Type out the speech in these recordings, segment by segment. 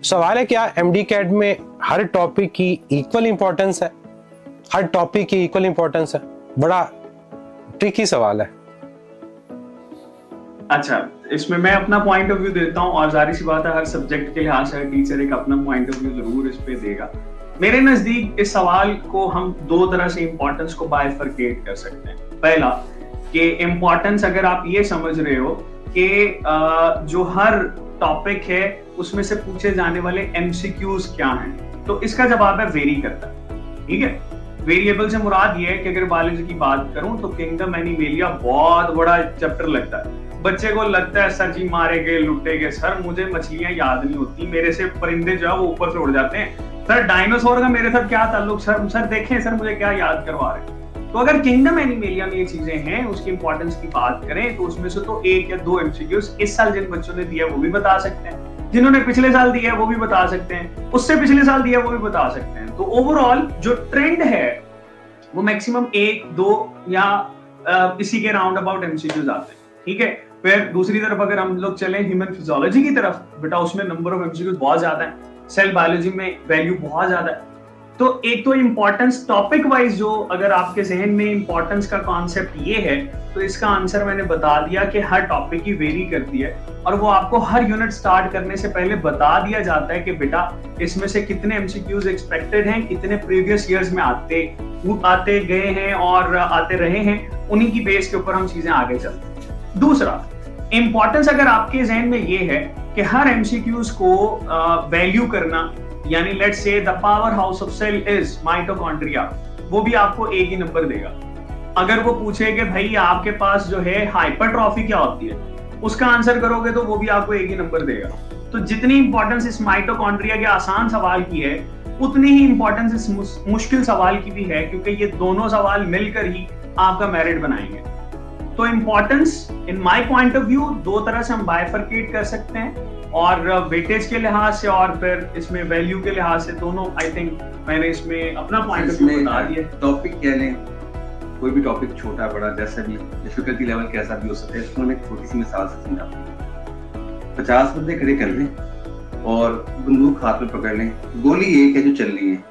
सवाल है क्या एमडी कैट में हर टॉपिक की इक्वल इंपॉर्टेंस है? हर टॉपिक की इक्वल इंपॉर्टेंस है? बड़ा ट्रिकी सवाल है। अच्छा, इसमें मैं अपना पॉइंट ऑफ व्यू देता हूँ और जाहिर सी बात है हर सब्जेक्ट के लिहाज से टीचर एक अपना पॉइंट ऑफ व्यू जरूर इस पे देगा। मेरे नजदीक इस सवाल को हम दो तरह से इंपॉर्टेंस को बाइफरकेट कर सकते हैं। पहला कि इंपॉर्टेंस अगर आप ये समझ रहे हो कि जो हर टॉपिक है उसमें से पूछे जाने वाले एमसीक्यूज क्या हैं, तो इसका जवाब है वेरी करता है। ठीक है, वेरिएबल से मुराद ये है कि अगर बायोलॉजी की बात करूं तो किंगडम एनिमेलिया बहुत बड़ा चैप्टर लगता है। बच्चे को लगता है सर जी मारे गए लुटे गए, सर मुझे मछलियां याद नहीं होती, मेरे से परिंदे जो है वो ऊपर से उड़ जाते हैं, सर डायनासोर का मेरे साथ क्या ताल्लुक, सर देखें सर मुझे क्या याद करवा रहे हैं। तो अगर किंगडम एनिमेलिया में ये चीजें हैं, उसकी इंपॉर्टेंस की बात करें तो उसमें से तो एक या दो एमसीक्यूज इस साल जिन बच्चों ने दिया वो भी बता सकते हैं, जिन्होंने पिछले साल दिया वो भी बता सकते हैं, उससे पिछले साल दिया वो भी बता सकते हैं। तो ओवरऑल जो ट्रेंड है वो मैक्सिमम एक दो या इसी के राउंड अबाउट एमसीक्यूज आते हैं। ठीक है, फिर दूसरी तरफ अगर हम लोग चलें ह्यूमन फिजियोलॉजी की तरफ, बेटा उसमें नंबर ऑफ एमसीक्यूज बहुत ज्यादा है, सेल बायोलॉजी में वैल्यू बहुत ज्यादा है। तो एक तो इंपॉर्टेंस टॉपिक वाइज जो अगर आपके जहन में इंपॉर्टेंस का कॉन्सेप्ट ये है, तो इसका आंसर मैंने बता दिया कि हर टॉपिक की वेरी करती है और वो आपको हर यूनिट स्टार्ट करने से पहले बता दिया जाता है कि बेटा इसमें से कितने एमसीक्यूज एक्सपेक्टेड हैं, कितने प्रीवियस ईयर्स में आते गए हैं और आते रहे हैं, उन्हीं की बेस के ऊपर हम चीजें आगे चलते हैं। दूसरा इंपॉर्टेंस अगर आपके जहन में ये है कि हर एमसीक्यूज को वैल्यू करना, यानी let's say the powerhouse of cell is mitochondria, वो भी आपको एक ही नंबर देगा। अगर वो पूछे कि भाई आपके पास जो है हाइपरट्रॉफी क्या होती है, उसका आंसर करोगे तो वो भी आपको एक ही नंबर देगा। तो जितनी इंपॉर्टेंस इस माइटोकॉन्ड्रिया के आसान सवाल की है, उतनी ही इंपॉर्टेंस इस मुश्किल सवाल की भी है, क्योंकि ये दोनों सवाल मिलकर ही आपका मेरिट बनाएंगे। तो importance in my point of view दो तरह से हम बाइफरकेट कर सकते हैं, और वेटेज के लिहाज से और फिर इसमें वैल्यू के लिहाज से, दोनों आई थिंक मैंने इसमें अपना पॉइंट ऑफ व्यू बता दिया। टॉपिक कह लें, कोई भी टॉपिक छोटा बड़ा जैसा भी डिफिकल्टी लेवल कैसा भी हो सकता है, इसको मैं एक छोटी सी मिसाल से समझाता हूँ। 50 बंदे खड़े कर लें और बंदूक हाथ में पकड़ लें, गोली एक है जो चलनी है,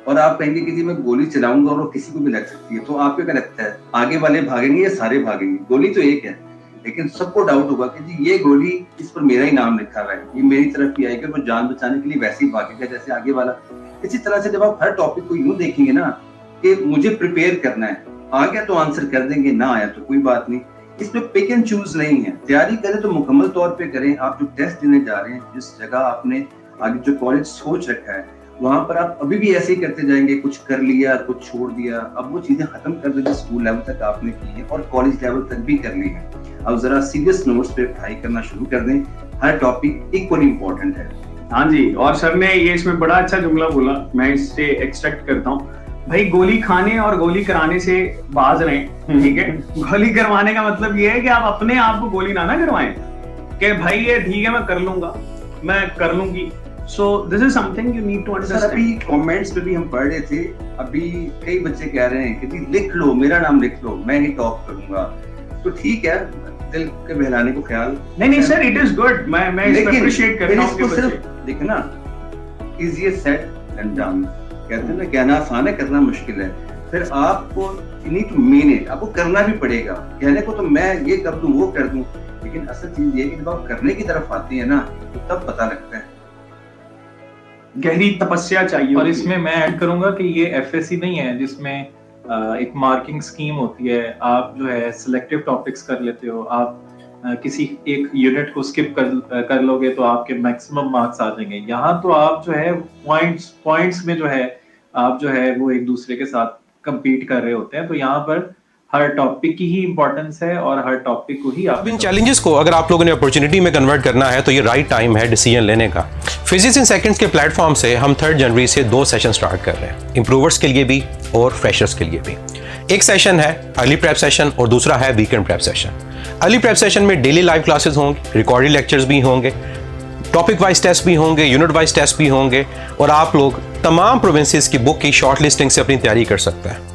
और आप कहेंगे कि जी मैं गोली चलाऊंगा और वो किसी को भी लग सकती है, तो आपको क्या लगता है आगे वाले भागेंगे या सारे भागेंगे? गोली तो एक है, लेकिन सबको डाउट होगा कि जी ये गोली इस पर मेरा ही नाम लिखा हुआ है, ये मेरी तरफ ही आएगी, वो जान बचाने के लिए वैसे ही भागेगा जैसे आगे वाला। इसी तरह से जब आप हर टॉपिक को यूं देखेंगे ना कि मुझे प्रिपेयर करना है, आ गया तो आंसर कर देंगे, ना आया तो कोई बात नहीं। इसमें पिक एंड चूज नहीं है। तैयारी करें तो मुकम्मल तौर पे करें। आप जो टेस्ट देने जा रहे हैं, जिस जगह आपने आगे जो कॉलेज सोच रखा है, वहां पर आप अभी भी ऐसे ही करते जाएंगे, कुछ कर लिया कुछ छोड़ दिया। अब वो चीजें खत्म कर दें जो स्कूल लेवल तक आपने की है और कॉलेज लेवल तक भी कर ली है। अब जरा सीरियस नोट्स पे पढ़ाई करना शुरू कर दें। हर टॉपिक इक्वली इम्पोर्टेंट है। हाँ जी, और सर ने ये इसमें बड़ा अच्छा जुमला बोला, मैं इससे एक्सट्रैक्ट करता हूँ। भाई गोली खाने और गोली कराने से बाज रहे, ठीक है। गोली करवाने का मतलब ये है कि आप अपने आप को गोली ना करवाएं कि भाई ये ठीक है मैं कर लूंगा, मैं कर लूंगी। So this is something you need to understand. अभी कमेंट्स पे भी हम पढ़ रहे थे, अभी कई बच्चे कह रहे हैं कि जी लिख लो, मेरा नाम लिख लो, मैं ही टॉप करूंगा। तो ठीक है, दिल के बहलाने को ख्याल नहीं सर, इट इज गुड। मैं इसको अप्रिशिएट करता हूं कि सिर्फ देखना इजीयर सेड देन डन, कहते हैं ना, कहना आसान है करना मुश्किल है। फिर आपको you need to mean it, आपको करना भी पड़ेगा। कहने को तो मैं ये कर दूं वो कर दूं, लेकिन असल चीज ये है कि जब आप करने की तरफ आते हैं ना, तो तब पता लगता है। गहरी तपस्या चाहिए। और इसमें मैं ऐड करूंगा कि ये एफएससी नहीं है जिसमें एक मार्किंग स्कीम होती है, आप जो है सिलेक्टिव टॉपिक्स कर लेते हो, आप किसी एक यूनिट को स्किप कर लोगे तो आपके मैक्सिमम मार्क्स आ जाएंगे। यहाँ तो आप जो है पॉइंट्स में जो है आप जो है वो एक दूसरे के साथ compete कर रहे होते हैं। तो यहाँ पर हर टॉपिक की ही इंपॉर्टेंस है और हर टॉपिक को ही आप इन चैलेंजेस को अगर आप लोगों ने अपॉर्चुनिटी में कन्वर्ट करना है तो ये राइट टाइम है डिसीजन लेने का। फिजिक्स इन सेकंड्स के प्लेटफॉर्म से हम 3 जनवरी से 2 सेशन स्टार्ट कर रहे हैं, इंप्रूवर्स के लिए भी और फ्रेशर्स के लिए भी। एक सेशन है अर्ली प्रेप सेशन और दूसरा है weekend prep session. Early prep session में डेली लाइव क्लासेस होंगे, रिकॉर्डेड लेक्चर्स भी होंगे, टॉपिक वाइज टेस्ट भी होंगे, यूनिट वाइज टेस्ट भी होंगे, और आप लोग तमाम प्रोविंसेस की बुक की शॉर्ट लिस्टिंग से अपनी तैयारी कर सकते हैं।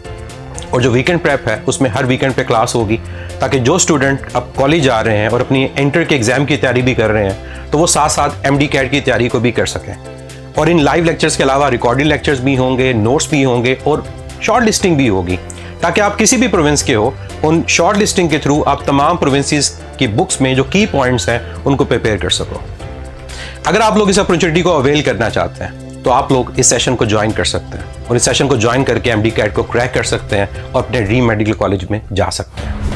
और जो वीकेंड प्रेप है उसमें हर वीकेंड पे क्लास होगी, ताकि जो स्टूडेंट अब कॉलेज आ रहे हैं और अपनी इंटर के एग्ज़ाम की तैयारी भी कर रहे हैं तो वो साथ साथ MD कैट की तैयारी को भी कर सकें। और इन लाइव लेक्चर्स के अलावा रिकॉर्डेड लेक्चर्स भी होंगे, नोट्स भी होंगे और शॉर्ट लिस्टिंग भी होगी, ताकि आप किसी भी प्रोविंस के हो उन शॉर्ट लिस्टिंग के थ्रू आप तमाम प्रोविंसेस की बुक्स में जो की पॉइंट्स हैं उनको प्रिपेयर कर सको। अगर आप लोग इस अपॉर्चुनिटी को अवेल करना चाहते हैं तो आप लोग इस सेशन को ज्वाइन कर सकते हैं और इस सेशन को ज्वाइन करके MD कैट को क्रैक कर सकते हैं और अपने ड्रीम मेडिकल कॉलेज में जा सकते हैं।